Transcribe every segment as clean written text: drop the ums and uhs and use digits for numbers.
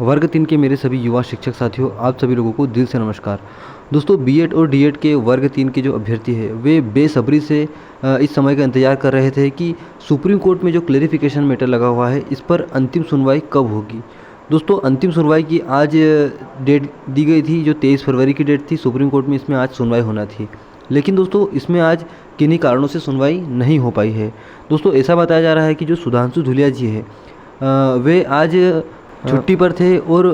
वर्ग 3 के मेरे सभी युवा शिक्षक साथियों, आप सभी लोगों को दिल से नमस्कार। दोस्तों, बीएड और डीएड के वर्ग 3 के जो अभ्यर्थी हैं वे बेसब्री से इस समय का इंतज़ार कर रहे थे कि सुप्रीम कोर्ट में जो क्लेरिफिकेशन मैटर लगा हुआ है इस पर अंतिम सुनवाई कब होगी। दोस्तों, अंतिम सुनवाई की आज डेट दी गई थी, जो 23 फरवरी की डेट थी। सुप्रीम कोर्ट में इसमें आज सुनवाई होना थी, लेकिन दोस्तों इसमें आज किन्हीं कारणों से सुनवाई नहीं हो पाई है। दोस्तों, ऐसा बताया जा रहा है कि जो सुधांशु धुलिया जी है वे आज छुट्टी पर थे और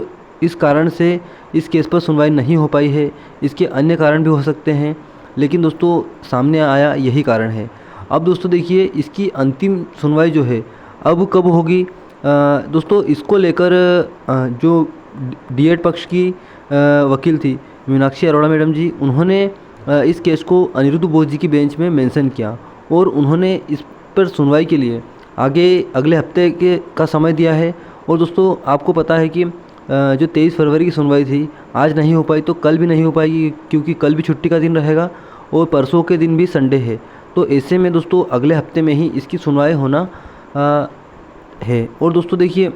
इस कारण से इस केस पर सुनवाई नहीं हो पाई है। इसके अन्य कारण भी हो सकते हैं, लेकिन दोस्तों सामने आया यही कारण है। अब दोस्तों देखिए, इसकी अंतिम सुनवाई जो है अब कब होगी। दोस्तों इसको लेकर जो डीएड पक्ष की वकील थी मीनाक्षी अरोड़ा मैडम जी, उन्होंने इस केस को अनिरुद्ध बोस जी की बेंच में मेंशन किया और उन्होंने इस पर सुनवाई के लिए आगे अगले हफ्ते के का समय दिया है। और दोस्तों आपको पता है कि जो 23 फरवरी की सुनवाई थी आज नहीं हो पाई, तो कल भी नहीं हो पाएगी, क्योंकि कल भी छुट्टी का दिन रहेगा और परसों के दिन भी संडे है। तो ऐसे में दोस्तों अगले हफ्ते में ही इसकी सुनवाई होना है। और दोस्तों देखिए,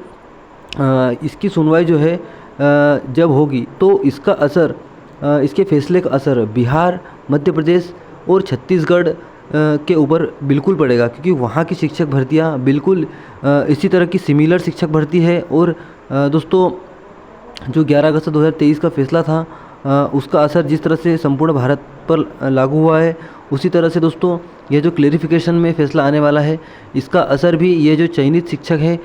इसकी सुनवाई जो है जब होगी तो इसका असर, इसके फैसले का असर बिहार, मध्य प्रदेश और छत्तीसगढ़ के ऊपर बिल्कुल पड़ेगा, क्योंकि वहाँ की शिक्षक भर्तियाँ बिल्कुल इसी तरह की सिमिलर शिक्षक भर्ती है। और दोस्तों जो 11 अगस्त 2023 का फैसला था उसका असर जिस तरह से संपूर्ण भारत पर लागू हुआ है, उसी तरह से दोस्तों ये जो क्लेरिफिकेशन में फ़ैसला आने वाला है इसका असर भी ये जो चयनित शिक्षक है,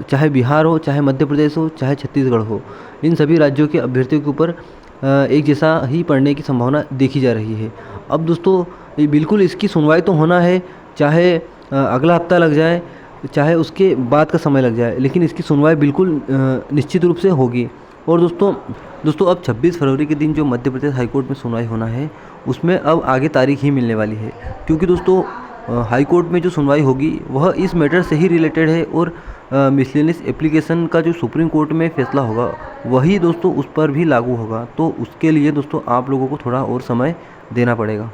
चाहे बिहार हो, चाहे मध्य प्रदेश हो, चाहे छत्तीसगढ़ हो, इन सभी राज्यों के अभ्यर्थियों के ऊपर एक जैसा ही पड़ने की संभावना देखी जा रही है। अब दोस्तों ये बिल्कुल इसकी सुनवाई तो होना है, चाहे अगला हफ्ता लग जाए, चाहे उसके बाद का समय लग जाए, लेकिन इसकी सुनवाई बिल्कुल निश्चित रूप से होगी। और दोस्तों अब 26 फरवरी के दिन जो मध्य प्रदेश हाईकोर्ट में सुनवाई होना है उसमें अब आगे तारीख ही मिलने वाली है, क्योंकि दोस्तों हाईकोर्ट में जो सुनवाई होगी वह इस मैटर से ही रिलेटेड है और मिसलेनियस एप्लीकेशन का जो सुप्रीम कोर्ट में फैसला होगा वही दोस्तों उस पर भी लागू होगा। तो उसके लिए दोस्तों आप लोगों को थोड़ा और समय देना पड़ेगा।